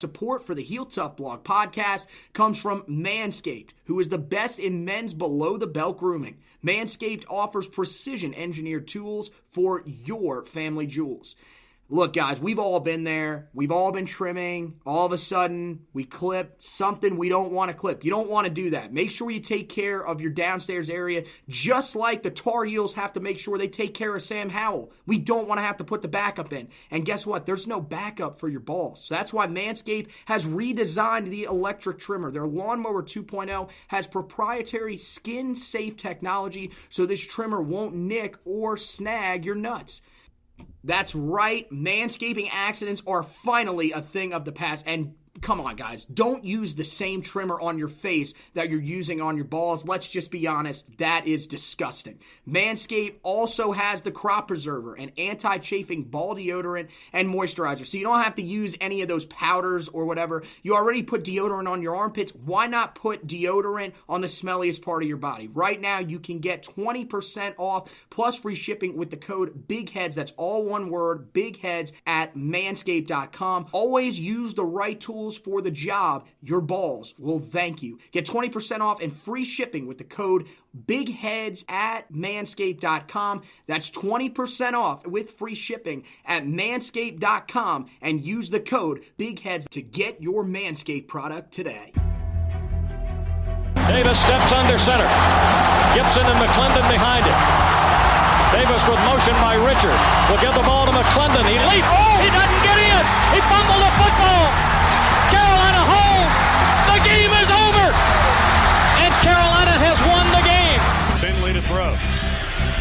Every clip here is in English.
Support for the Heel Tough Blog podcast comes from Manscaped, who is the best in men's below-the-belt grooming. Manscaped offers precision-engineered tools for your family jewels. Look, guys, we've all been there. We've all been trimming. All of a sudden, we clip something we don't want to clip. You don't want to do that. Make sure you take care of your downstairs area, just like the Tar Heels have to make sure they take care of Sam Howell. We don't want to have to put the backup in. And guess what? There's no backup for your balls. So that's why Manscaped has redesigned the electric trimmer. Their Lawnmower 2.0 has proprietary skin-safe technology, so this trimmer won't nick or snag your nuts. That's right, manscaping accidents are finally a thing of the past, and come on, guys, don't use the same trimmer on your face that you're using on your balls. Let's just be honest, that is disgusting. Manscaped also has the Crop Preserver, an anti-chafing ball deodorant and moisturizer, so you don't have to use any of those powders or whatever. You already put deodorant on your armpits. Why not put deodorant on the smelliest part of your body? Right now, you can get 20% off plus free shipping with the code BIGHEADS. That's all one word, BIGHEADS, at manscaped.com. Always use the right tools for the job. Your balls will thank you. Get 20% off and free shipping with the code BIGHEADS at manscaped.com. That's 20% off with free shipping at manscaped.com, and use the code BIGHEADS to get your Manscaped product today. Davis steps under center. Gibson and McClendon behind him. Davis with motion by Richard. Will give the ball to McClendon. He leaps. Oh, he doesn't get in. He fumbled the football. Carolina holds. The game is over. And Carolina has won the game. Finley to throw.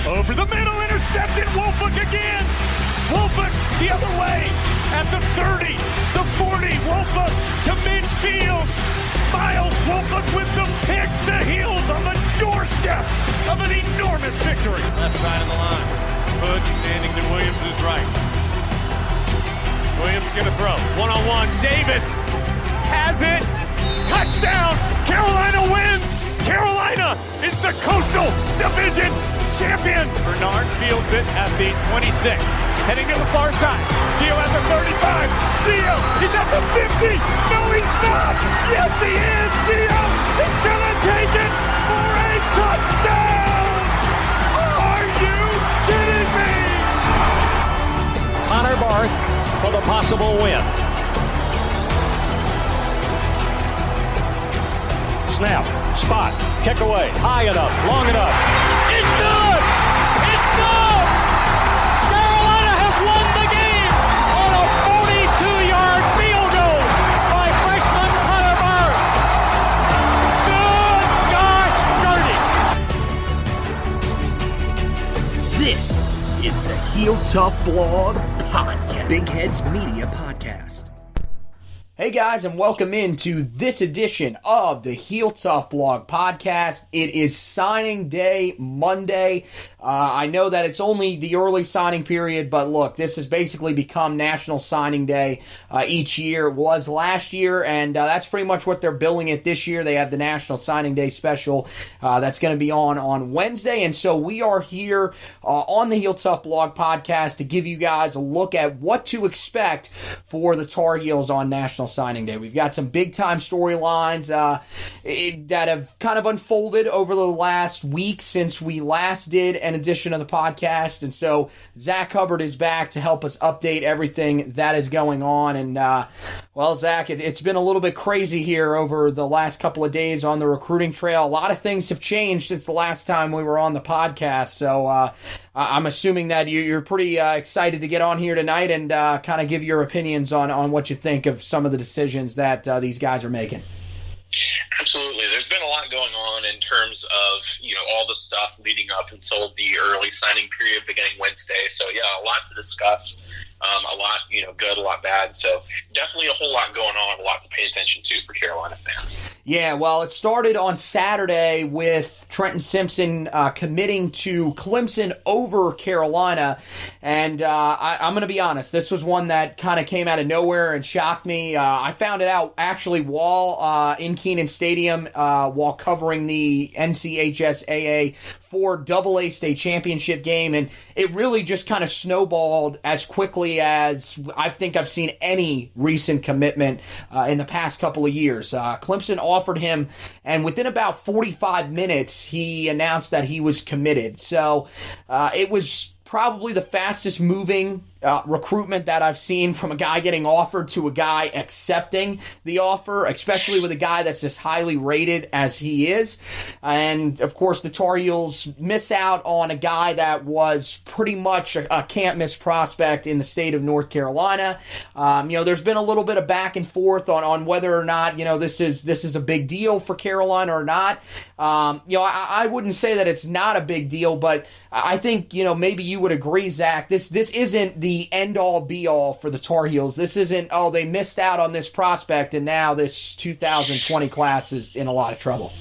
Over the middle, intercepted. Wolford again. Wolford the other way. At the 30, the 40. Wolford to midfield. Miles Wolford with the pick. The Heels on the doorstep of an enormous victory. Left side of the line. Hood standing to Williams' right. Williams gonna throw. One-on-one. Davis has it. Touchdown. Carolina wins. Carolina is the Coastal Division champion. Bernard fields it at the 26. Heading to the far side. Gio at the 35. Gio, he's at the 50. No, he's not. Yes, he is. Gio is gonna take it for a touchdown. Are you kidding me? Connor Barth for the possible win. Snap, spot, kick away, high enough, long enough. It's good! It's good! Carolina has won the game on a 42-yard field goal by freshman Connor Barth. Good gosh, dirty. This is the Heel Tough Blog podcast, Big Heads Media podcast. Hey guys, and welcome into this edition of the Heel Tough Blog podcast. It is signing day Monday. I know that it's only the early signing period, but look, this has basically become National Signing Day each year. It was last year, and that's pretty much what they're billing it this year. They have the National Signing Day special that's going to be on Wednesday, and so we are here on the Heel Tough Blog podcast to give you guys a look at what to expect for the Tar Heels on National Signing Day. We've got some big-time storylines that have kind of unfolded over the last week since we last did an edition of the podcast, and so Zack Hubbard is back to help us update everything that is going on. And well, Zack, it's been a little bit crazy here over the last couple of days on the recruiting trail. A lot of things have changed since the last time we were on the podcast, so I'm assuming that you're pretty excited to get on here tonight and kind of give your opinions on what you think of some of the decisions that these guys are making. Absolutely. There's been a lot going on in terms of, all the stuff leading up until the early signing period beginning Wednesday. So, yeah, a lot to discuss. A lot, good, a lot bad. So definitely a whole lot going on, a lot to pay attention to for Carolina fans. Yeah, well, it started on Saturday with Trenton Simpson committing to Clemson over Carolina. And I'm going to be honest, this was one that kind of came out of nowhere and shocked me. I found it out actually while in Kenan Stadium while covering the NCHSAA 4 AA state championship game. And it really just kind of snowballed as quickly as I think I've seen any recent commitment in the past couple of years. Clemson offered him, and within about 45 minutes, he announced that he was committed. So it was probably the fastest moving recruitment that I've seen from a guy getting offered to a guy accepting the offer, especially with a guy that's as highly rated as he is. And, of course, the Tar Heels miss out on a guy that was pretty much a can't-miss prospect in the state of North Carolina. There's been a little bit of back and forth on whether or not, this is a big deal for Carolina or not. I wouldn't say that it's not a big deal, but I think, maybe you would agree, Zach, this isn't the end-all, be-all for the Tar Heels. This isn't, they missed out on this prospect, and now this 2020 class is in a lot of trouble.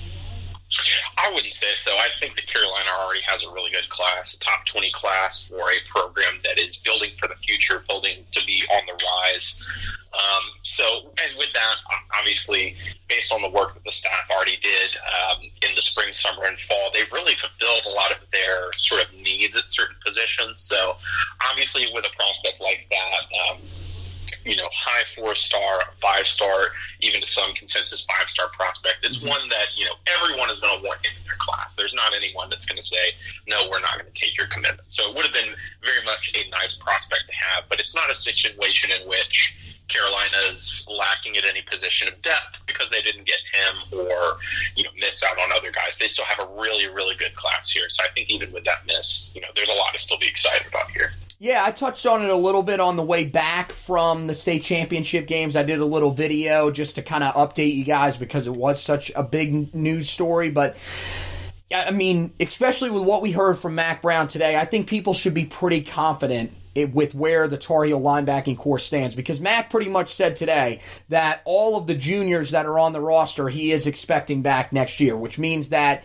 I wouldn't say so. I think that Carolina already has a really good class, a top 20 class for a program that is building for the future, building to be on the rise. And with that, obviously, based on the work that the staff already did in the spring, summer, and fall, they've really fulfilled a lot of their sort of needs at certain positions. So obviously with a prospect like that, high 4-star, 5-star, even to some consensus 5-star prospect, it's one that, everyone is going to want in their class. There's not anyone that's going to say, no, we're not going to take your commitment. So it would have been very much a nice prospect to have, but it's not a situation in which Carolina's lacking at any position of depth because they didn't get him or, miss out on other guys. They still have a really, really good class here. So I think even with that miss, there's a lot to still be excited about here. Yeah, I touched on it a little bit on the way back from the state championship games. I did a little video just to kind of update you guys because it was such a big news story. But, I mean, especially with what we heard from Mack Brown today, I think people should be pretty confident with where the Tar Heel linebacking core stands, because Mack pretty much said today that all of the juniors that are on the roster he is expecting back next year, which means that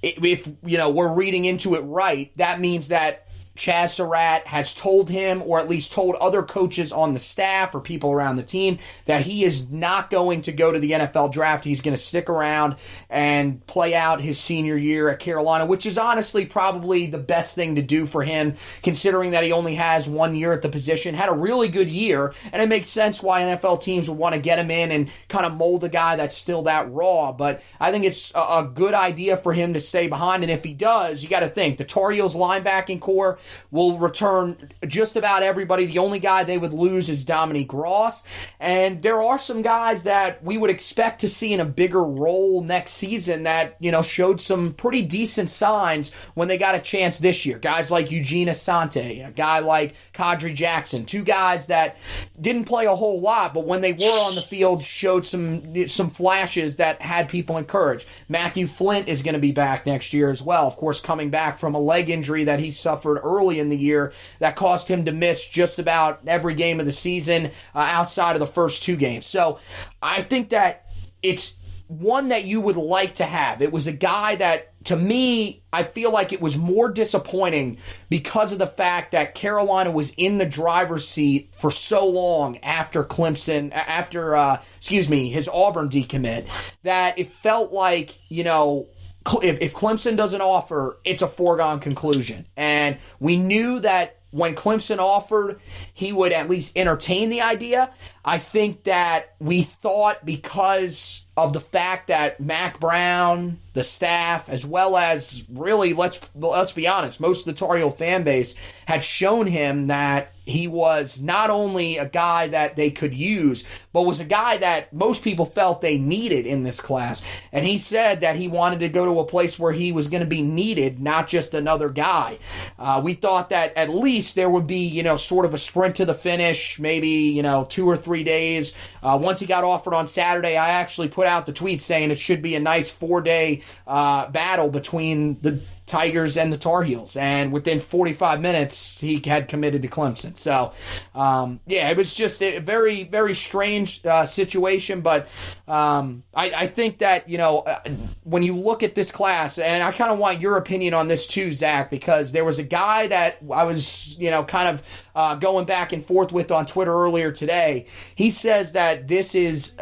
if we're reading into it right, that means that Chaz Surratt has told him, or at least told other coaches on the staff or people around the team, that he is not going to go to the NFL draft. He's going to stick around and play out his senior year at Carolina, which is honestly probably the best thing to do for him, considering that he only has 1 year at the position, had a really good year, and it makes sense why NFL teams would want to get him in and kind of mold a guy that's still that raw. But I think it's a good idea for him to stay behind, and if he does, you got to think, the Tar Heels linebacking core will return just about everybody. The only guy they would lose is Dominique Ross. And there are some guys that we would expect to see in a bigger role next season that, showed some pretty decent signs when they got a chance this year. Guys like Eugene Asante, a guy like Kadri Jackson, two guys that didn't play a whole lot, but when they were on the field, showed some flashes that had people encouraged. Matthew Flint is going to be back next year as well. Of course, coming back from a leg injury that he suffered early in the year that caused him to miss just about every game of the season outside of the first 2 games. So I think that it's one that you would like to have. It was a guy that, to me, I feel like it was more disappointing because of the fact that Carolina was in the driver's seat for so long after Clemson, his Auburn decommit, that it felt like, if Clemson doesn't offer, it's a foregone conclusion. And we knew that when Clemson offered, he would at least entertain the idea. I think that we thought, because of the fact that Mack Brown, the staff, as well as really, let's be honest, most of the Tar Heel fan base had shown him that he was not only a guy that they could use, but was a guy that most people felt they needed in this class. And he said that he wanted to go to a place where he was going to be needed, not just another guy. We thought that at least there would be, sort of a sprint to the finish, maybe, 2 or 3 days. Once he got offered on Saturday, I actually put out the tweet saying it should be a nice 4-day battle between the Tigers and the Tar Heels, and within 45 minutes, he had committed to Clemson. So, it was just a very, very strange situation, but I think that, when you look at this class, and I kind of want your opinion on this too, Zach, because there was a guy that I was, kind of going back and forth with on Twitter earlier today. He says that this is,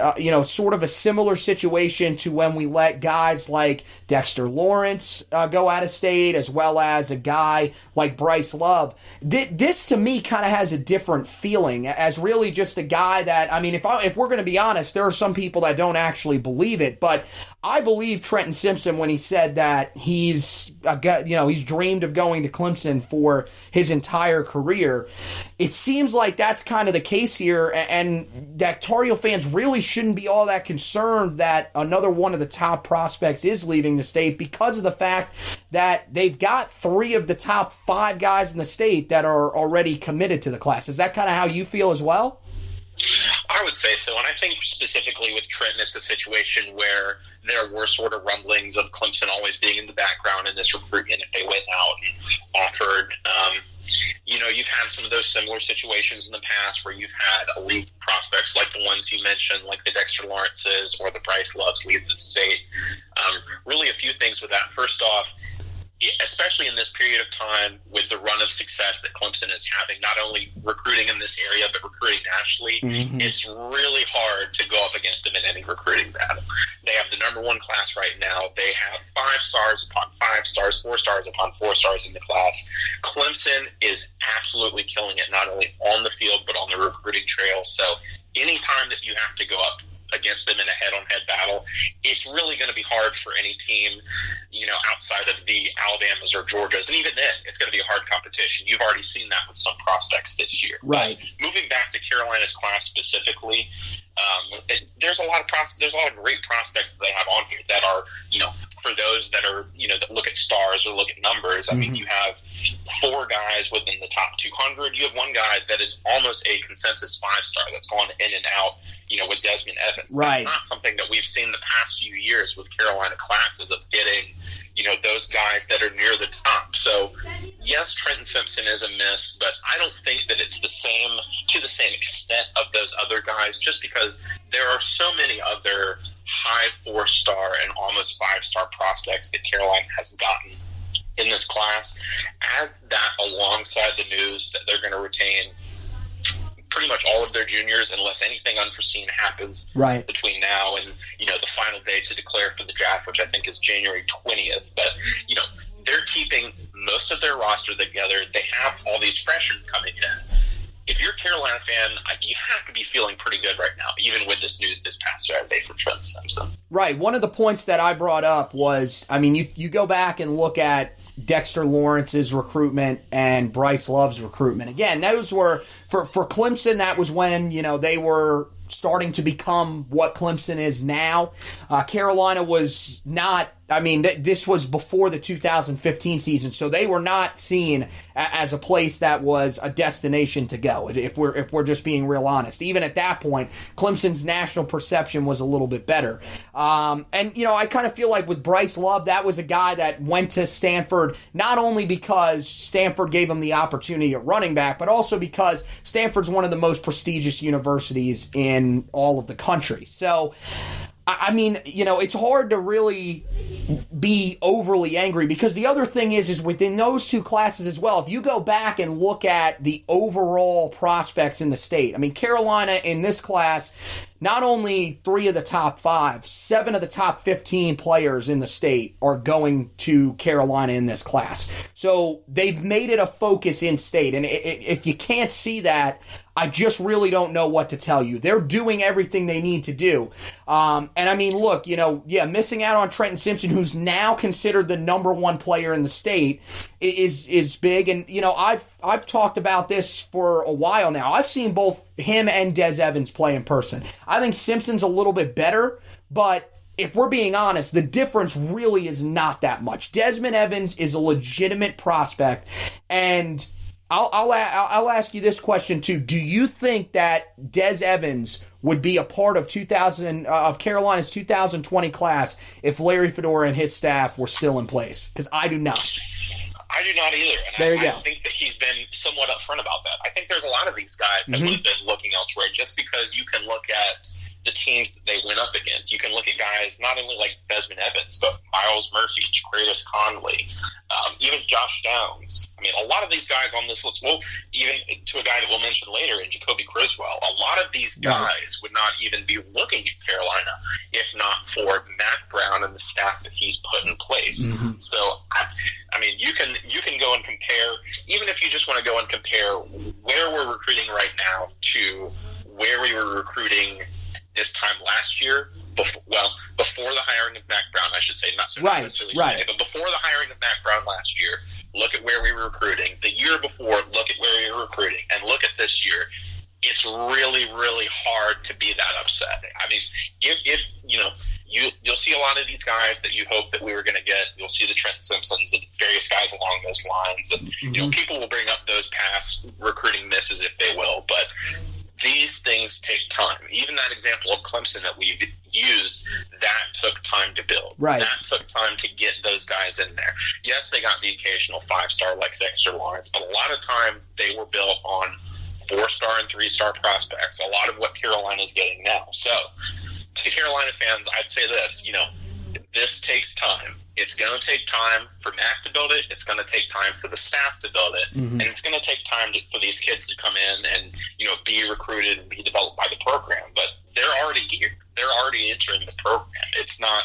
sort of a similar situation to when we let guys like Dexter Lawrence go out of state, as well as a guy like Bryce Love. This to me kind of has a different feeling as really just a guy that, I mean, if we're going to be honest, there are some people that don't actually believe it, but I believe Trenton Simpson when he said that he's dreamed of going to Clemson for his entire career. It seems like that's kind of the case here, and that Tar Heel fans really shouldn't be all that concerned that another one of the top prospects is leaving the state, because of the fact that they've got 3 of the top 5 guys in the state that are already committed to the class. Is that kind of how you feel as well? I would say so, and I think specifically with Trenton, it's a situation where there were sort of rumblings of Clemson always being in the background in this recruitment if they went out and offered. You've had some of those similar situations in the past where you've had elite prospects like the ones you mentioned, like the Dexter Lawrences or the Bryce Loves leave the state. Really a few things with that. First off, especially in this period of time with the run of success that Clemson is having, not only recruiting in this area, but recruiting nationally, it's really hard to go up against them in any recruiting battle. They have the number 1 class right now. They have 5 stars upon 5 stars, 4 stars upon 4 stars in the class. Clemson is absolutely killing it, not only on the field, but on the recruiting trail. So anytime that you have to go up against them in a head-on-head battle, it's really going to be hard for any team, outside of the Alabamas or Georgias. And even then, it's going to be a hard competition. You've already seen that with some prospects this year. Right. But moving back to Carolina's class specifically, there's a lot of great prospects that they have on here that are, for those that are, that look at stars or look at numbers. I mean, you have 4 guys within the top 200. You have 1 guy that is almost a consensus 5-star that's gone in and out, with Desmond Evans. Right. That's not something that we've seen the past few years with Carolina classes of getting, those guys that are near the top. So, yes, Trenton Simpson is a miss, but I don't think that it's to the same extent of those other guys, just because there are so many other high 4-star and almost 5-star prospects that Carolina has gotten in this class. Add that alongside the news that they're going to retain pretty much all of their juniors unless anything unforeseen happens between now and, the final day to declare for the draft, which I think is January 20th. But, they're keeping most of their roster together. They have all these freshmen coming in. If you're a Carolina fan, you have to be feeling pretty good right now, even with this news this past Saturday for Trenton Simpson. Right. One of the points that I brought up was, you go back and look at Dexter Lawrence's recruitment and Bryce Love's recruitment. Again, those were, for Clemson, that was when, they were starting to become what Clemson is now. Carolina was not, this was before the 2015 season, so they were not seen as a place that was a destination to go, if we're just being real honest. Even at that point, Clemson's national perception was a little bit better. I kind of feel like with Bryce Love, that was a guy that went to Stanford, not only because Stanford gave him the opportunity at running back, but also because Stanford's one of the most prestigious universities in all of the country. So, it's hard to really be overly angry, because the other thing is within those 2 classes as well, if you go back and look at the overall prospects in the state, Carolina in this class, not only 3 of the top 5, 7 of the top 15 players in the state are going to Carolina in this class. So they've made it a focus in state. And if you can't see that, I just really don't know what to tell you. They're doing everything they need to do. Look, missing out on Trenton Simpson, who's now considered the number 1 player in the state, is big. And, I've talked about this for a while now. I've seen both him and Des Evans play in person. I think Simpson's a little bit better, but if we're being honest, the difference really is not that much. Desmond Evans is a legitimate prospect, and I'll ask you this question too. Do you think that Des Evans would be a part of Carolina's 2020 class if Larry Fedora and his staff were still in place? Because I do not. I do not either. And there you go. I think that he's been somewhat upfront about that. I think there's a lot of these guys that would have been looking elsewhere, just because you can look at the teams that they went up against. You can look at guys not only like Desmond Evans, but Miles Murphy, Jacarius Conley, even Josh Downs. I mean, a lot of these guys on this list, well, even to a guy that we'll mention later in Jacolby Criswell, a lot of these guys would not even be looking at Carolina if not for Mack Brown and the staff that he's put in place. So, I mean, you can go and compare, even if you just want to go and compare where we're recruiting right now to where we were recruiting this time last year, before the hiring of Mack Brown, I should say, not necessarily today, but before the hiring of Mack Brown last year, look at where we were recruiting. The year before, look at where we were recruiting, and look at this year. It's really, really hard to be that upset. I mean, if you'll see a lot of these guys that you hope that we were going to get. You'll see the Trenton Simpsons and various guys along those lines, and people will bring up those past recruiting misses if they will, but these things take time. Even that example of Clemson that we've used, that took time to build. Right. That took time to get those guys in there. Yes, they got the occasional 5-star like Dexter Lawrence, but a lot of time they were built on 4-star and 3-star prospects, a lot of what Carolina's getting now. So, to Carolina fans, I'd say this, this takes time. It's going to take time for Mack to build it. It's going to take time for the staff to build it. And it's going to take time for these kids to come in and, be recruited and be developed by the program. But they're already here. They're already entering the program. It's not,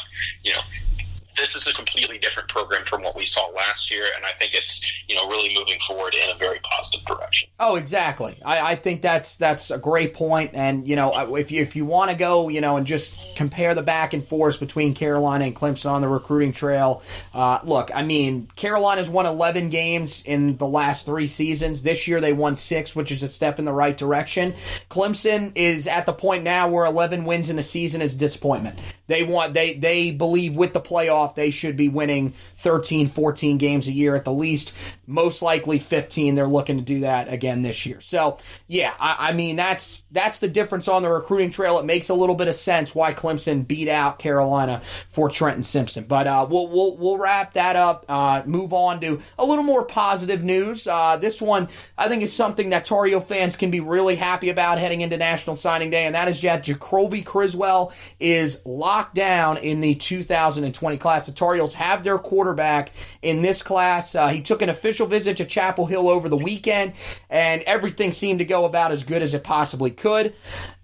this is a completely different program from what we saw last year, and I think it's really moving forward in a very positive direction. Oh, exactly. I think that's a great point. And if you want to go and just compare the back and forth between Carolina and Clemson on the recruiting trail, look, I mean, Carolina's won 11 games in the last 3 seasons. This year they won 6, which is a step in the right direction. Clemson is at the point now where 11 wins in a season is disappointment. They believe with the playoff they should be winning 13, 14 games a year at the least. Most likely 15. They're looking to do that again this year. So, yeah, I mean, that's the difference on the recruiting trail. It makes a little bit of sense why Clemson beat out Carolina for Trenton Simpson. But we'll wrap that up, move on to a little more positive news. This one, I think, is something that Tar Heel fans can be really happy about heading into National Signing Day, and that is that Jacolby Criswell is locked down in the 2020 class. The Tar Heels have their quarterback in this class. He took an official visit to Chapel Hill over the weekend, and everything seemed to go about as good as it possibly could.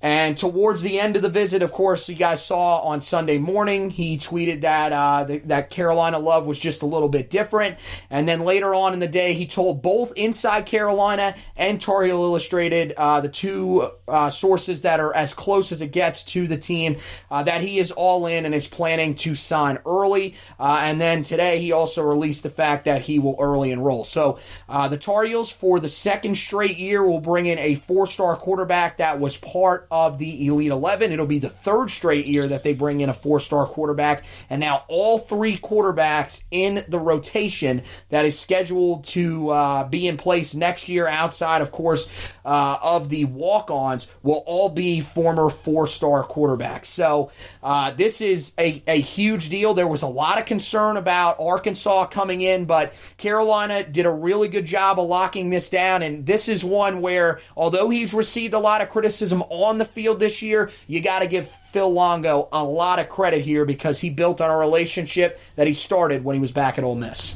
And towards the end of the visit, of course, you guys saw on Sunday morning, he tweeted that that Carolina love was just a little bit different. And then later on in the day, he told both Inside Carolina and Tar Heel Illustrated, the two sources that are as close as it gets to the team, that he is all in and is planning to sign early. And then today, he also released the fact that he will early enroll. So the Tar Heels, for the second straight year, will bring in a 4-star quarterback that was part of the Elite 11. It'll be the third straight year that they bring in a 4-star quarterback, and now all 3 quarterbacks in the rotation that is scheduled to be in place next year, outside, of course, of the walk-ons, will all be former 4-star quarterbacks. So this is a huge deal. There was a lot of concern about Arkansas coming in, but Carolina did a really good job of locking this down, and this is one where, although he's received a lot of criticism on the field this year, you got to give Phil Longo a lot of credit here, because he built on a relationship that he started when he was back at Ole Miss.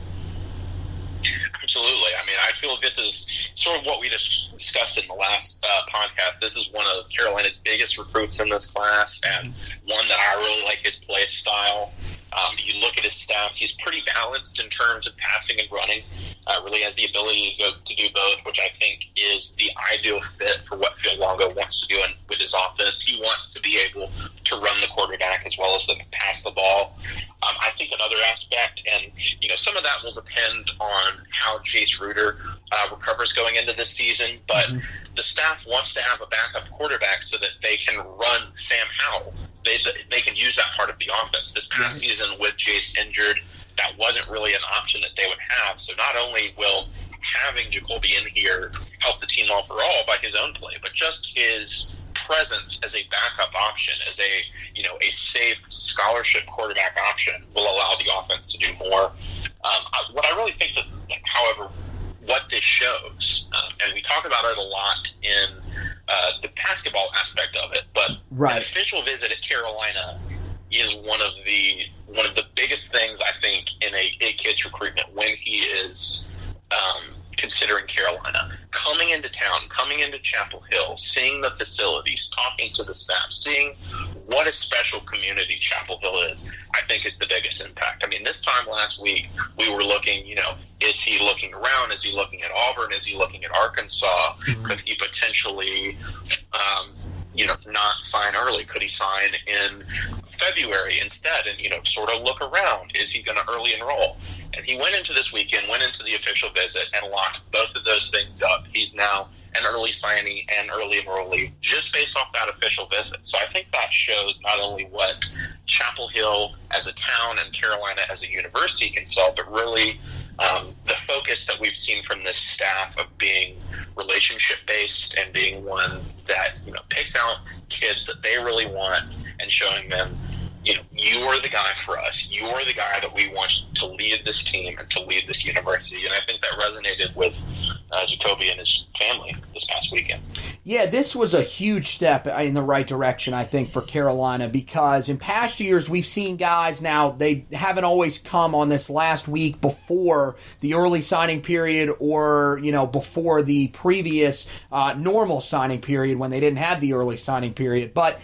Absolutely. I mean, I feel this is sort of what we just discussed in the last podcast. This is one of Carolina's biggest recruits in this class, and one that I really like his play style. You look at his stats, he's pretty balanced in terms of passing and running. Really has the ability to do both, which I think is the ideal fit for what Phil Longo wants to do with his offense. He wants to be able to run the quarterback as well as to pass the ball. I think another aspect, and some of that will depend on how Jace Ruder recovers going into this season, but the staff wants to have a backup quarterback so that they can run Sam Howell. They can use that part of the offense. This past season with Jace injured, that wasn't really an option that they would have. So not only will having Jacolby in here help the team overall by his own play, but just his presence as a backup option, as a safe scholarship quarterback option, will allow the offense to do more. What I really think that, however, what this shows, and we talk about it a lot in the basketball aspect of it, but an official visit at Carolina is one of the biggest things, I think, in a kid's recruitment when he is considering Carolina. Coming into town, coming into Chapel Hill, seeing the facilities, talking to the staff, seeing what a special community Chapel Hill is, I think is the biggest impact. I mean, this time last week, we were looking, is he looking around? Is he looking at Auburn? Is he looking at Arkansas? Could he potentially, not sign early? Could he sign in February instead and, sort of look around? Is he going to early enroll? And he went into this weekend, went into the official visit, and locked both of those things up. He's now an early signee and early enrollee just based off that official visit. So I think that shows not only what Chapel Hill as a town and Carolina as a university can sell, but really the focus that we've seen from this staff of being relationship-based and being one that, picks out kids that they really want and showing them, you are the guy for us. You are the guy that we want to lead this team and to lead this university. And I think that resonated with Jacolby and his family this past weekend. Yeah, this was a huge step in the right direction, I think, for Carolina, because in past years we've seen guys now, they haven't always come on this last week before the early signing period or, before the previous normal signing period when they didn't have the early signing period. But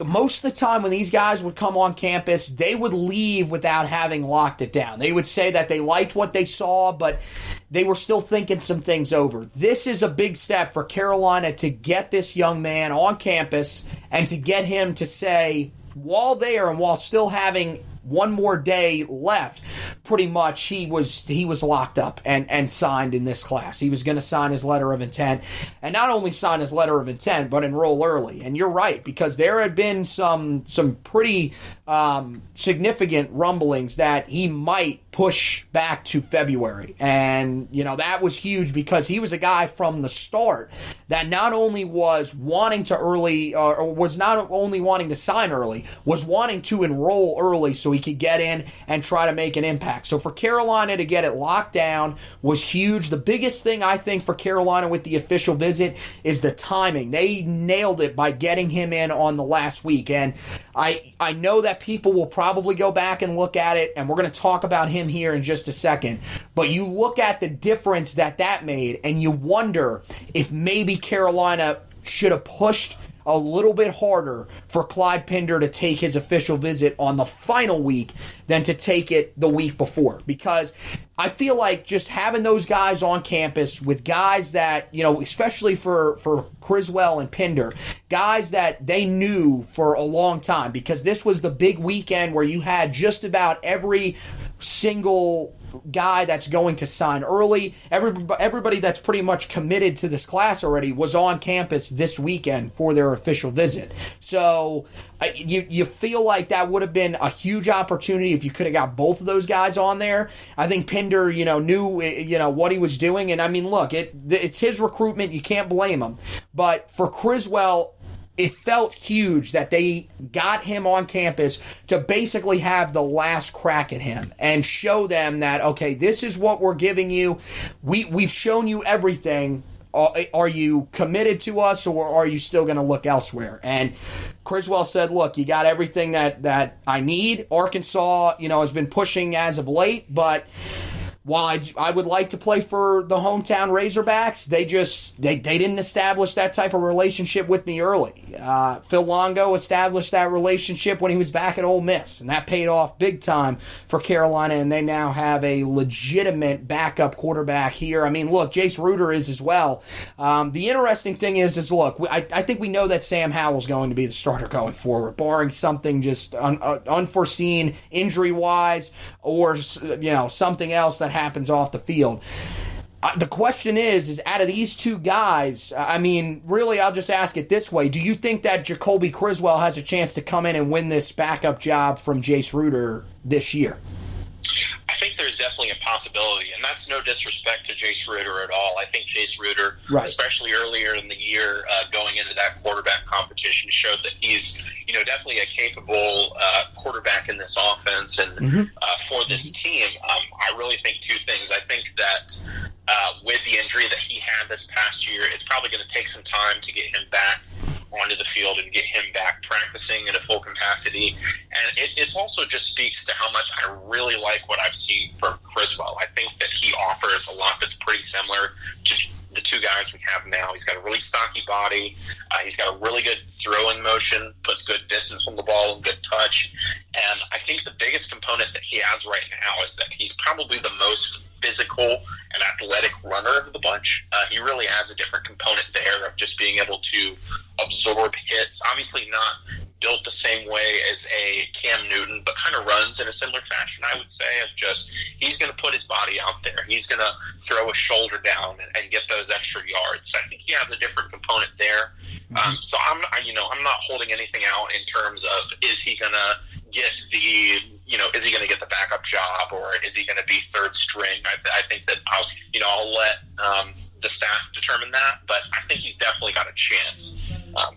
most of the time when these guys would come on campus, they would leave without having locked it down. They would say that they liked what they saw, but they were still thinking some things over. This is a big step for Carolina to get this young man on campus and to get him to say, while there and while still having one more day left, pretty much he was locked up and signed in this class. He was going to sign his letter of intent, and not only sign his letter of intent, but enroll early. And you're right, because there had been some pretty significant rumblings that he might push back to February. And, that was huge because he was a guy from the start that not only was wanting to was not only wanting to sign early, was wanting to enroll early so he could get in and try to make an impact. So for Carolina to get it locked down was huge. The biggest thing I think for Carolina with the official visit is the timing. They nailed it by getting him in on the last week. And I know that people will probably go back and look at it, and we're going to talk about him here in just a second. But you look at the difference that made, and you wonder if maybe Carolina should have pushed a little bit harder for Clyde Pinder to take his official visit on the final week than to take it the week before. Because I feel like just having those guys on campus with guys that, especially for Criswell and Pinder, guys that they knew for a long time, because this was the big weekend where you had just about every single guy that's going to sign early. Everybody that's pretty much committed to this class already was on campus this weekend for their official visit. So you feel like that would have been a huge opportunity if you could have got both of those guys on there. I think Pinder, knew what he was doing, and I mean, look, it's his recruitment. You can't blame him. But for Criswell, it felt huge that they got him on campus to basically have the last crack at him and show them that, okay, this is what we're giving you. We've shown you everything. Are you committed to us, or are you still going to look elsewhere? And Criswell said, look, you got everything that I need. Arkansas, has been pushing as of late, but while I would like to play for the hometown Razorbacks, they didn't establish that type of relationship with me early. Phil Longo established that relationship when he was back at Ole Miss, and that paid off big time for Carolina, and they now have a legitimate backup quarterback here. I mean, look, Jace Ruder is as well. The interesting thing is look, I think we know that Sam Howell's going to be the starter going forward, barring something just unforeseen injury-wise or, something else that happens off the field. The question is out of these two guys, I mean, really, I'll just ask it this way. Do you think that Jacolby Criswell has a chance to come in and win this backup job from Jace Ruder this year? I think there's definitely a possibility, and that's no disrespect to Jace Ruder at all. I think Jace Ruder, right, especially earlier in the year, going into that quarterback competition, showed that he's, definitely a capable quarterback in this offense and for this team. I really think two things. I think that with the injury that he had this past year, it's probably going to take some time to get him back onto the field and get him back practicing at a full capacity. And it also just speaks to how much I really like what I've seen from Criswell. I think that he offers a lot that's pretty similar to the two guys we have now. He's got a really stocky body. He's got a really good throwing motion, puts good distance from the ball and good touch. And I think the biggest component that he adds right now is that he's probably the most physical and athletic runner of the bunch. He really adds a different component there of just being able to absorb hits. Obviously not built the same way as a Cam Newton, but kind of runs in a similar fashion, I would say, of just he's going to put his body out there. He's going to throw a shoulder down and get those extra yards. So I think he has a different component there. So I'm not holding anything out in terms of is he going to get is he going to get the backup job or is he going to be third string? I think that I'll let the staff determine that, but I think he's definitely got a chance.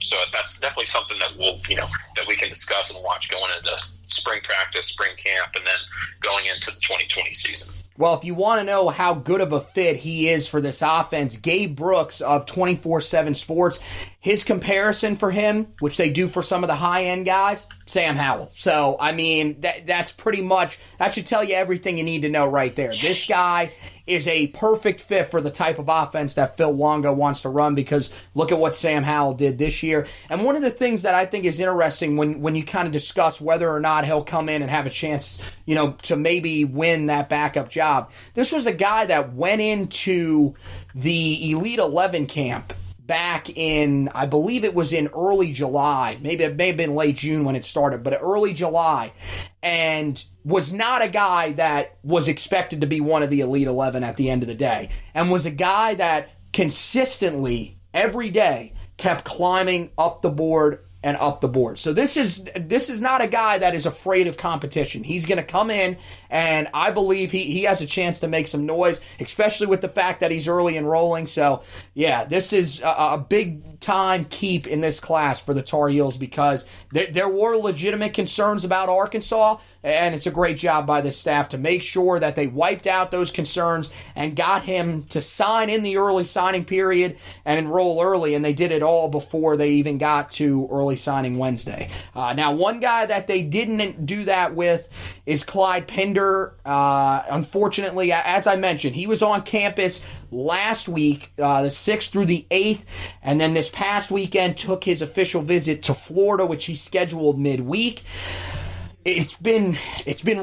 So that's definitely something that that we can discuss and watch going into spring practice, spring camp, and then going into the 2020 season. Well, if you want to know how good of a fit he is for this offense, Gabe Brooks of 24/7 Sports, his comparison for him, which they do for some of the high-end guys, Sam Howell. So, I mean, that's pretty much, that should tell you everything you need to know right there. This guy is a perfect fit for the type of offense that Phil Longo wants to run, because look at what Sam Howell did this year. And one of the things that I think is interesting when you kind of discuss whether or not he'll come in and have a chance, to maybe win that backup job, this was a guy that went into the Elite 11 camp back in, I believe it was in early July. Maybe it may have been late June when it started, but early July, and was not a guy that was expected to be one of the Elite 11 at the end of the day, and was a guy that consistently, every day, kept climbing up the board and up the board. So this is not a guy that is afraid of competition. He's going to come in, and I believe he has a chance to make some noise, especially with the fact that he's early enrolling. So, yeah, this is a big-time keep in this class for the Tar Heels, because there were legitimate concerns about Arkansas, and it's a great job by the staff to make sure that they wiped out those concerns and got him to sign in the early signing period and enroll early, and they did it all before they even got to early signing Wednesday. Now, one guy that they didn't do that with is Clyde Pinder. Unfortunately, as I mentioned, he was on campus last week, the 6th through the 8th, and then this past weekend took his official visit to Florida, which he scheduled midweek. It's been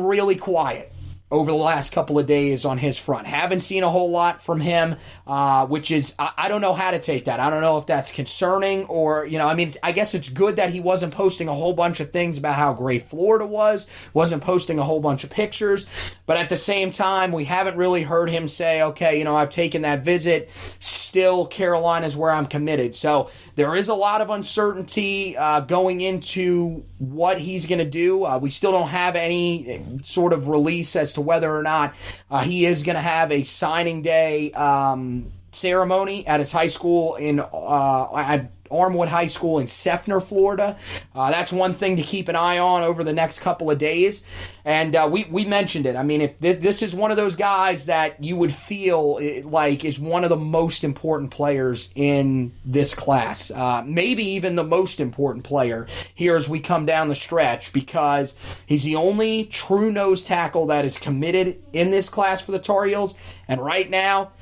really quiet over the last couple of days on his front. Haven't seen a whole lot from him, which is, I don't know how to take that. I don't know if that's concerning or, I guess it's good that he wasn't posting a whole bunch of things about how great Florida wasn't posting a whole bunch of pictures, but at the same time, we haven't really heard him say, okay, I've taken that visit, still Carolina's where I'm committed. So there is a lot of uncertainty going into what he's going to do. We still don't have any sort of release as to whether or not he is going to have a signing day ceremony at his high school at Armwood High School in Seffner, Florida. That's one thing to keep an eye on over the next couple of days. And we mentioned it. I mean, if this is one of those guys that you would feel like is one of the most important players in this class, maybe even the most important player here as we come down the stretch, because he's the only true nose tackle that is committed in this class for the Tar Heels. And right now,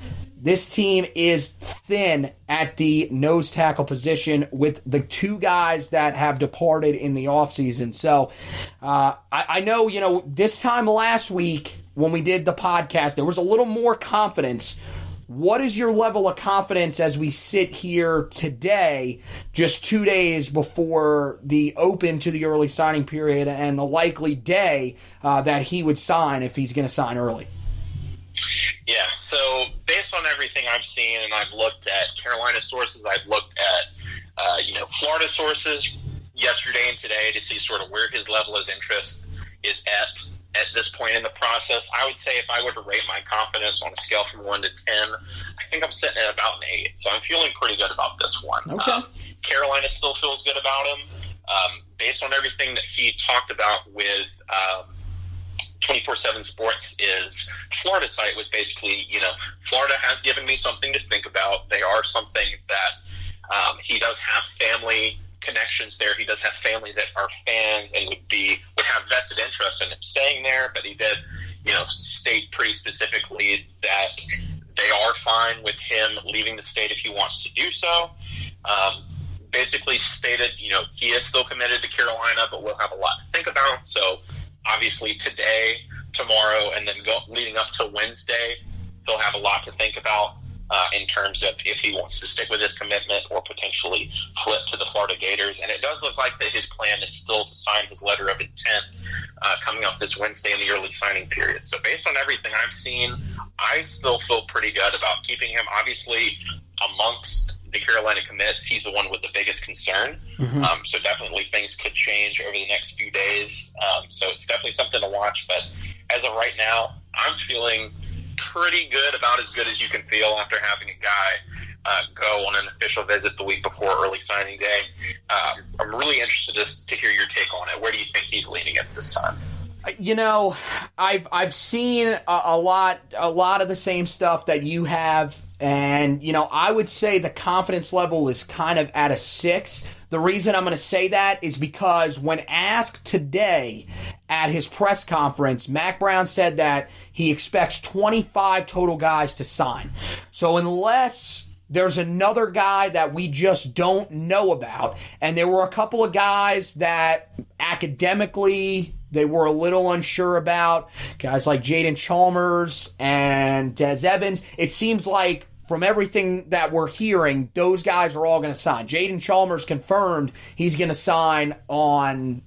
this team is thin at the nose tackle position with the two guys that have departed in the offseason. So I know, this time last week when we did the podcast, there was a little more confidence. What is your level of confidence as we sit here today, just 2 days before the open to the early signing period and the likely day that he would sign if he's going to sign early? Yeah, so based on everything I've seen, and I've looked at Carolina sources, I've looked at, Florida sources yesterday and today to see sort of where his level of interest is at. at this point in the process. I would say if I were to rate my confidence on a scale from 1 to 10, I think I'm sitting at about an 8. So I'm feeling pretty good about this one. Okay. Carolina still feels good about him. Based on everything that he talked about with 24/7 Sports, is Florida site was basically, Florida has given me something to think about. They are something that he does have family connections there. He does have family that are fans and would have vested interest in him staying there, but he did, state pretty specifically that they are fine with him leaving the state if he wants to do so. Basically stated, he is still committed to Carolina, but we'll have a lot to think about. So obviously today, tomorrow, and then leading up to Wednesday, he'll have a lot to think about in terms of if he wants to stick with his commitment or potentially flip to the Florida Gators. And it does look like that his plan is still to sign his letter of intent coming up this Wednesday in the early signing period. So based on everything I've seen, I still feel pretty good about keeping him. Obviously, amongst the Carolina commits, he's the one with the biggest concern. Mm-hmm. So definitely things could change over the next few days. So it's definitely something to watch. But as of right now, I'm feeling pretty good, about as good as you can feel after having a guy go on an official visit the week before early signing day. I'm really interested to hear your take on it. Where do you think he's leaning at this time? I've seen a lot of the same stuff that you have, and I would say the confidence level is kind of at a 6. The reason I'm going to say that is because when asked today at his press conference, Mack Brown said that he expects 25 total guys to sign. So unless there's another guy that we just don't know about, and there were a couple of guys that academically they were a little unsure about, guys like Jaden Chalmers and Des Evans. It seems like from everything that we're hearing, those guys are all going to sign. Jaden Chalmers confirmed he's going to sign on.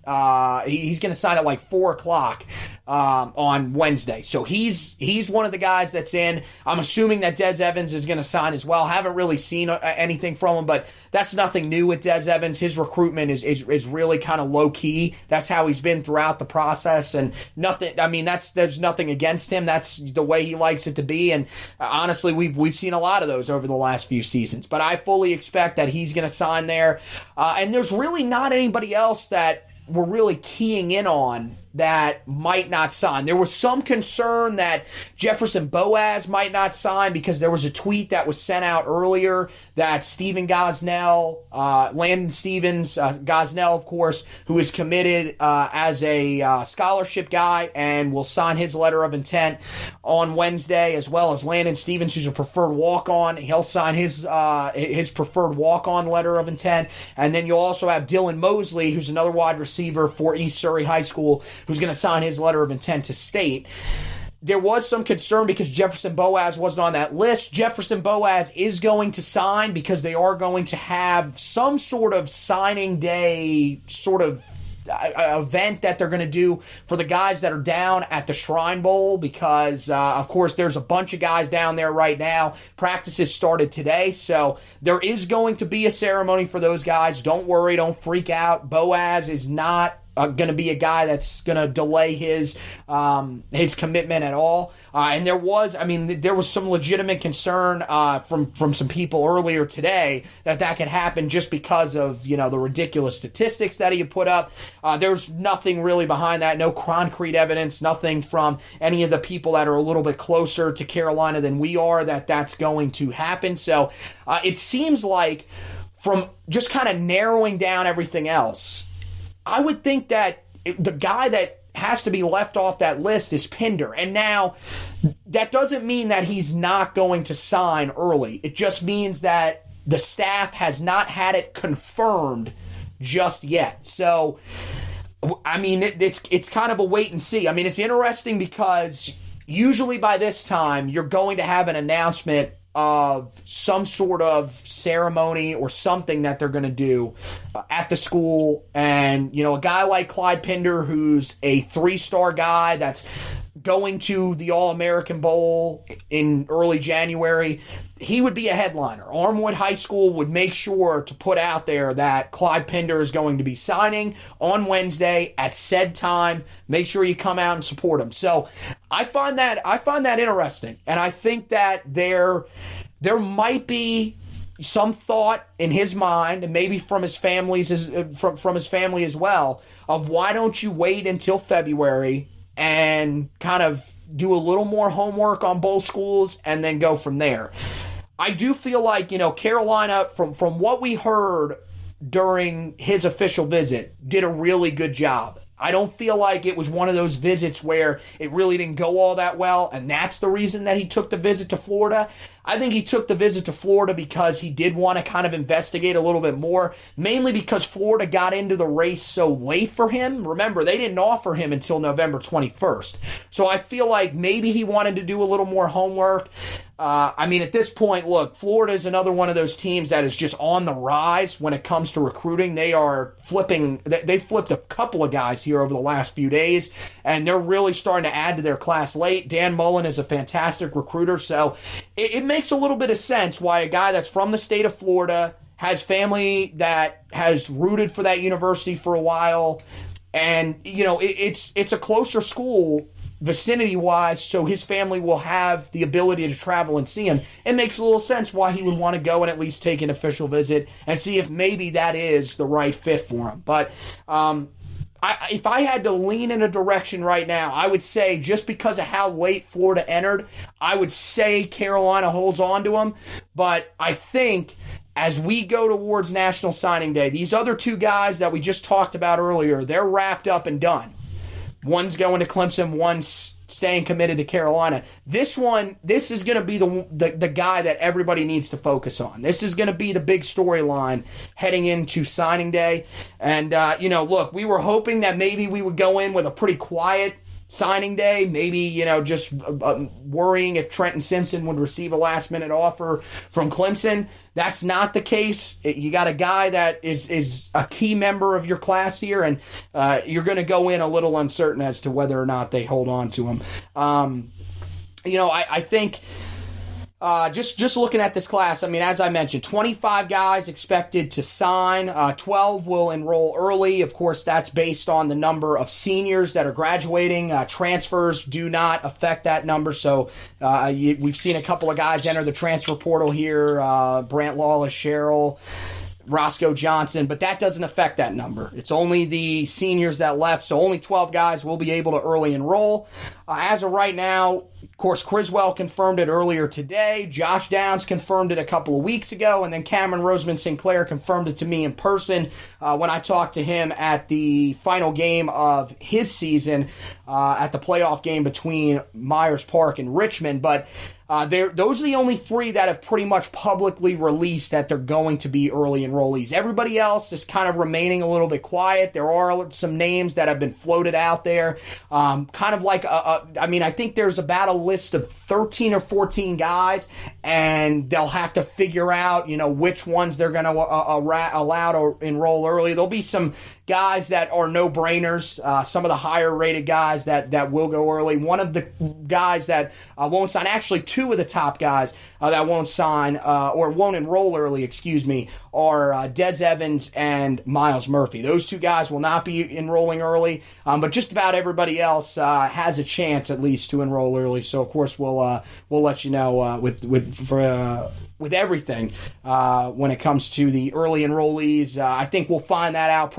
He's going to sign at like 4:00 on Wednesday. So he's one of the guys that's in. I'm assuming that Des Evans is going to sign as well. Haven't really seen anything from him, but that's nothing new with Des Evans. His recruitment is really kind of low key. That's how he's been throughout the process, and nothing. I mean, there's nothing against him. That's the way he likes it to be. And honestly, we've seen a lot of those over the last few seasons. But I fully expect that he's going to sign there. And there's really not anybody else that we're really keying in on that might not sign. There was some concern that Jefferson Boaz might not sign because there was a tweet that was sent out earlier that Stephen Gosnell, Landon Stevens, Gosnell, of course, who is committed as a scholarship guy and will sign his letter of intent on Wednesday, as well as Landon Stevens, who's a preferred walk-on. He'll sign his preferred walk-on letter of intent. And then you'll also have Dylan Mosley, who's another wide receiver for East Surrey High School, who's going to sign his letter of intent to state. There was some concern because Jefferson Boaz wasn't on that list. Jefferson Boaz is going to sign because they are going to have some sort of signing day sort of event that they're going to do for the guys that are down at the Shrine Bowl because, of course, there's a bunch of guys down there right now. Practices started today, so there is going to be a ceremony for those guys. Don't worry, don't freak out. Boaz is not going to be a guy that's going to delay his commitment at all. And there was some legitimate concern from some people earlier today that could happen just because of, the ridiculous statistics that he had put up. There's nothing really behind that, no concrete evidence, nothing from any of the people that are a little bit closer to Carolina than we are that's going to happen. So it seems like from just kind of narrowing down everything else, I would think that the guy that has to be left off that list is Pinder. And now, that doesn't mean that he's not going to sign early. It just means that the staff has not had it confirmed just yet. So, I mean, it's kind of a wait and see. I mean, it's interesting because usually by this time, you're going to have an announcement of some sort of ceremony or something that they're going to do at the school. And, a guy like Clyde Pinder, who's a 3-star guy that's going to the All-American Bowl in early January, he would be a headliner. Armwood High School would make sure to put out there that Clyde Pinder is going to be signing on Wednesday at said time. Make sure you come out and support him. So I find that interesting, and I think that there might be some thought in his mind, and maybe from his family as well, of why don't you wait until February and kind of do a little more homework on both schools and then go from there. I do feel like, Carolina, from what we heard during his official visit, did a really good job. I don't feel like it was one of those visits where it really didn't go all that well, and that's the reason that he took the visit to Florida. I think he took the visit to Florida because he did want to kind of investigate a little bit more, mainly because Florida got into the race so late for him. Remember, they didn't offer him until November 21st. So I feel like maybe he wanted to do a little more homework. At this point, look, Florida is another one of those teams that is just on the rise when it comes to recruiting. They flipped a couple of guys here over the last few days, and they're really starting to add to their class late. Dan Mullen is a fantastic recruiter, so it makes a little bit of sense why a guy that's from the state of Florida, has family that has rooted for that university for a while, and, it's a closer school vicinity-wise, so his family will have the ability to travel and see him. It makes a little sense why he would want to go and at least take an official visit and see if maybe that is the right fit for him. But if I had to lean in a direction right now, I would say just because of how late Florida entered, I would say Carolina holds on to him. But I think as we go towards National Signing Day, these other two guys that we just talked about earlier, they're wrapped up and done. One's going to Clemson, one's staying committed to Carolina. This is going to be the guy that everybody needs to focus on. This is going to be the big storyline heading into signing day. And, look, we were hoping that maybe we would go in with a pretty quiet signing day, maybe, just worrying if Trenton Simpson would receive a last-minute offer from Clemson. That's not the case. You got a guy that is a key member of your class here, and you're going to go in a little uncertain as to whether or not they hold on to him. I think just looking at this class, as I mentioned, 25 guys expected to sign. 12 will enroll early. Of course, that's based on the number of seniors that are graduating. Transfers do not affect that number. So we've seen a couple of guys enter the transfer portal here. Brant Lawless, Sherrill, Roscoe Johnson, but that doesn't affect that number. It's only the seniors that left, so only 12 guys will be able to early enroll. As of right now, of course, Criswell confirmed it earlier today. Josh Downs confirmed it a couple of weeks ago, and then Cameron Roseman Sinclair confirmed it to me in person when I talked to him at the final game of his season at the playoff game between Myers Park and Richmond. But those are the only three that have pretty much publicly released that they're going to be early enrollees. Everybody else is kind of remaining a little bit quiet. There are some names that have been floated out there. Kind of like, I think there's about a list of 13 or 14 guys, and they'll have to figure out, which ones they're going to allow to enroll early. There'll be some guys that are no-brainers, some of the higher-rated guys that will go early. One of the guys that won't sign, actually two of the top guys that won't sign or won't enroll early, are Des Evans and Miles Murphy. Those two guys will not be enrolling early, but just about everybody else has a chance at least to enroll early. So of course we'll let you know with everything when it comes to the early enrollees. I think we'll find that out.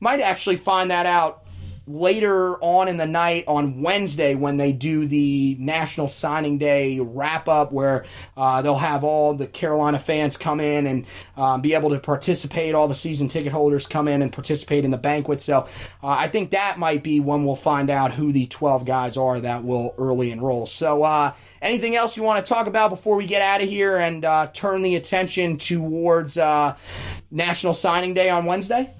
Might actually find that out later on in the night on Wednesday when they do the National Signing Day wrap-up, where they'll have all the Carolina fans come in and be able to participate. All the season ticket holders come in and participate in the banquet. So I think that might be when we'll find out who the 12 guys are that will early enroll. So anything else you want to talk about before we get out of here and turn the attention towards National Signing Day on Wednesday?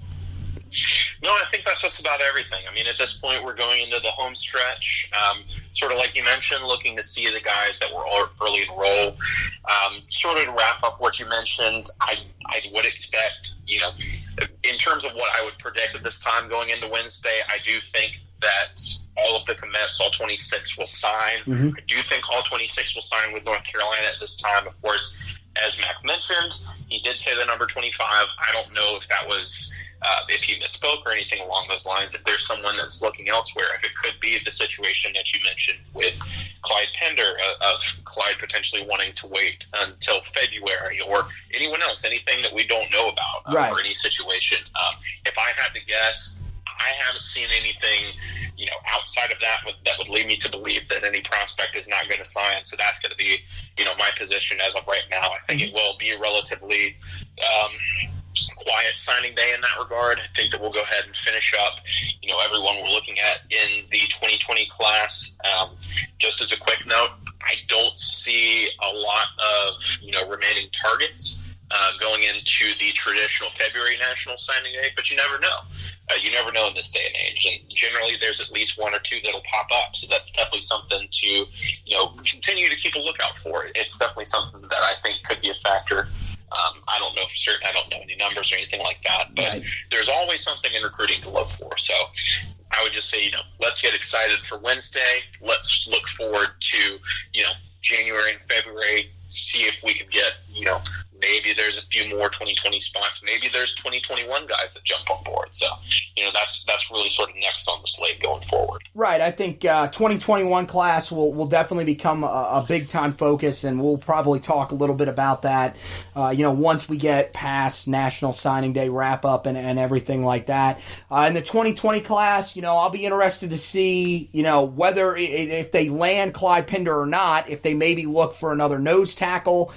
No, I think that's just about everything. At this point, we're going into the home stretch. Sort of like you mentioned, looking to see the guys that were early enroll. Sort of to wrap up what you mentioned, I would expect, in terms of what I would predict at this time going into Wednesday, I do think that all of the commits, all 26 will sign. I do think all 26 will sign with North Carolina at this time. Of course, as Mac mentioned, he did say the number 25. I don't know if that was if he misspoke or anything along those lines. If there's someone that's looking elsewhere, if it could be the situation that you mentioned with Clyde Pinder, of Clyde potentially wanting to wait until February, or anyone else, anything that we don't know about, right, or any situation. If I had to guess, I haven't seen anything, outside of that that would lead me to believe that any prospect is not going to sign. So that's going to be, my position as of right now. I think it will be a relatively quiet signing day in that regard. I think that we'll go ahead and finish up, everyone we're looking at in the 2020 class. Just as a quick note, I don't see a lot of, remaining targets going into the traditional February National Signing Day, but you never know. You never know in this day and age, and generally there's at least one or two that'll pop up. So that's definitely something to, continue to keep a lookout for. It's definitely something that I think could be a factor. I don't know for certain. I don't know any numbers or anything like that, but there's always something in recruiting to look for. So I would just say, let's get excited for Wednesday. Let's look forward to, January and February, see if we can get, maybe there's a few more 2020 spots. Maybe there's 2021 guys that jump on board. So, that's really sort of next on the slate going forward. Right. I think 2021 class will definitely become a big-time focus, and we'll probably talk a little bit about that, once we get past National Signing Day wrap-up and everything like that. In the 2020 class, I'll be interested to see, whether if they land Clyde Pinder or not, if they maybe look for another nose tackle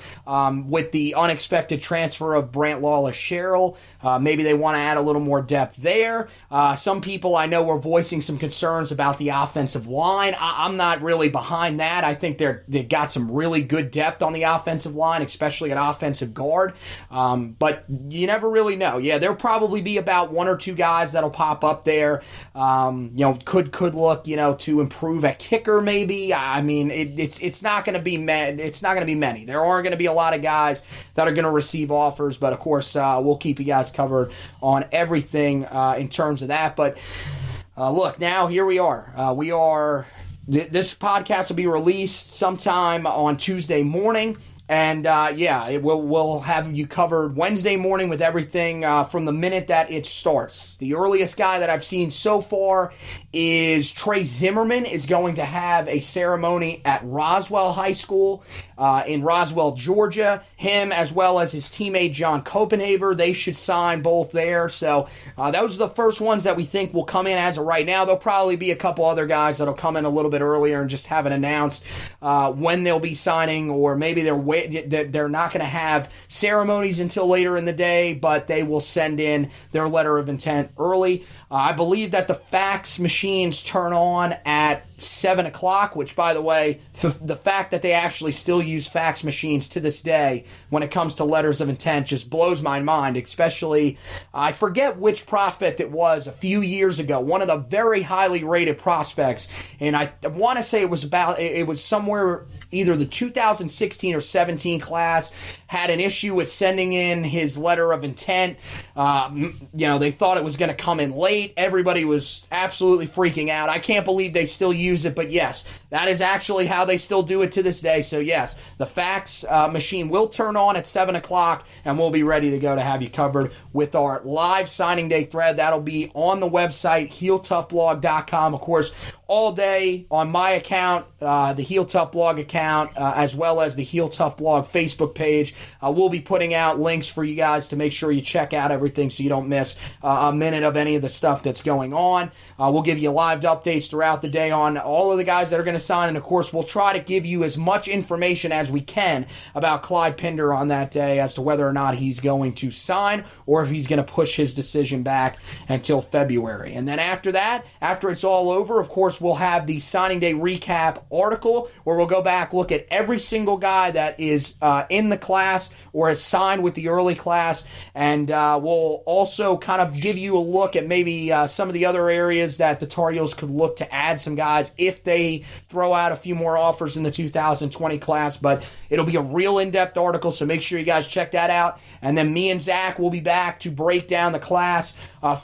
with the unexpected transfer of Brant Lawless-Sherrill. Maybe they want to add a little more depth there. Some people I know were voicing some concerns about the offensive line. I'm not really behind that. I think they got some really good depth on the offensive line, especially at offensive guard. But you never really know. Yeah, there'll probably be about one or two guys that'll pop up there. Could look, to improve at kicker maybe. I mean, it's not going to be many. There are going to be a lot of guys that are going to receive offers, but of course we'll keep you guys covered on everything in terms of that. But look, now here we are. This podcast will be released sometime on Tuesday morning. And, we'll have you covered Wednesday morning with everything from the minute that it starts. The earliest guy that I've seen so far is Trey Zimmerman is going to have a ceremony at Roswell High School in Roswell, Georgia. Him as well as his teammate John Copenhaver, they should sign both there. So those are the first ones that we think will come in as of right now. There'll probably be a couple other guys that'll come in a little bit earlier and just haven't announced when they'll be signing, or maybe they're not going to have ceremonies until later in the day, but they will send in their letter of intent early. I believe that the fax machines turn on at 7 o'clock, which, by the way, the fact that they actually still use fax machines to this day when it comes to letters of intent just blows my mind, especially, I forget which prospect it was a few years ago, one of the very highly rated prospects, and I want to say it was somewhere either the 2016 or 17 class had an issue with sending in his letter of intent. They thought it was going to come in late. Everybody was absolutely freaking out. I can't believe they still use it, but yes, that is actually how they still do it to this day. So yes, the fax machine will turn on at 7 o'clock, and we'll be ready to go to have you covered with our live signing day thread. That'll be on the website, HeelToughBlog.com. Of course, all day on my account, the Heel Tough Blog account, as well as the Heel Tough Blog Facebook page. We'll be putting out links for you guys to make sure you check out everything so you don't miss a minute of any of the stuff that's going on. We'll give you live updates throughout the day on all of the guys that are going to sign, and of course, we'll try to give you as much information as we can about Clyde Pinder on that day as to whether or not he's going to sign or if he's going to push his decision back until February. And then after that, after it's all over, of course, we'll have the signing day recap article where we'll go back, look at every single guy that is in the class or has signed with the early class, and we'll also kind of give you a look at maybe some of the other areas that the Tar Heels could look to add some guys guys if they throw out a few more offers in the 2020 class. But it'll be a real in-depth article, so make sure you guys check that out. And then me and Zack will be back to break down the class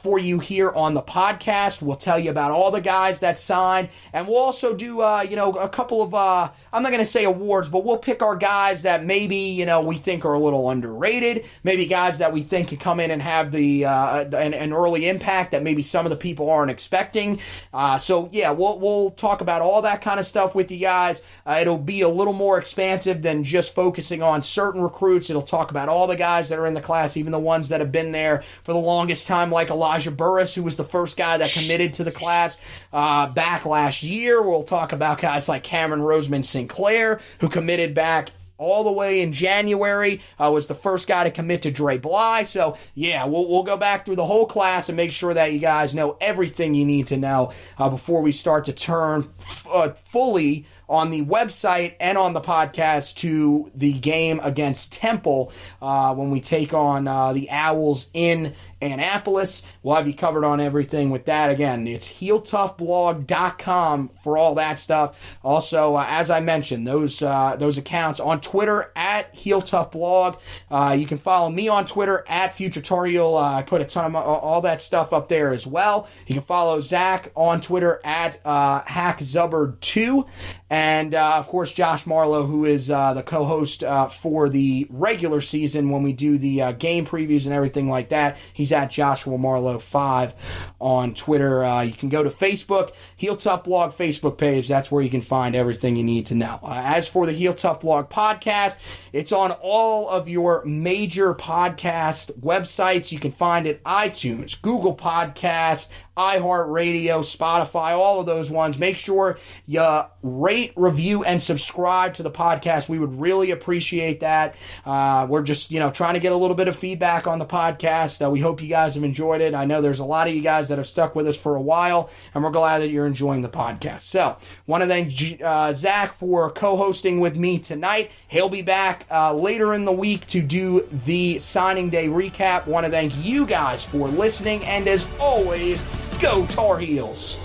for you here on the podcast. We'll tell you about all the guys that signed, and we'll also do a couple of I'm not going to say awards, but we'll pick our guys that maybe we think are a little underrated, maybe guys that we think can come in and have the an early impact that maybe some of the people aren't expecting. So yeah, we'll talk about all that kind of stuff with you guys. It'll be a little more expansive than just focusing on certain recruits. It'll talk about all the guys that are in the class, even the ones that have been there for the longest time, like Elijah Burris, who was the first guy that committed to the class back last year. We'll talk about guys like Cameron Roseman Sinclair, who committed back all the way in January, was the first guy to commit to Dre Bly. So, yeah, we'll go back through the whole class and make sure that you guys know everything you need to know before we start to turn fully on the website and on the podcast to the game against Temple when we take on the Owls in Annapolis. We'll have you covered on everything with that. Again, it's HeelToughBlog.com for all that stuff. Also, as I mentioned, those accounts on Twitter at HeelToughBlog. You can follow me on Twitter at FutureTariel. I put a ton of all that stuff up there as well. You can follow Zack on Twitter at HackZubbard2. And, of course, Josh Marlowe, who is the co-host for the regular season when we do the game previews and everything like that. He's at Joshua Marlowe 5 on Twitter. You can go to Facebook, Heel Tough Blog Facebook page. That's where you can find everything you need to know. As for the Heel Tough Blog podcast, it's on all of your major podcast websites. You can find it iTunes, Google Podcasts, iHeartRadio, Spotify, all of those ones. Make sure you rate, review, and subscribe to the podcast. We would really appreciate that. We're just, trying to get a little bit of feedback on the podcast. We hope you guys have enjoyed it. I know there's a lot of you guys that have stuck with us for a while, and we're glad that you're enjoying the podcast. So, want to thank Zack for co-hosting with me tonight. He'll be back later in the week to do the signing day recap. Want to thank you guys for listening, and as always, go Tar Heels!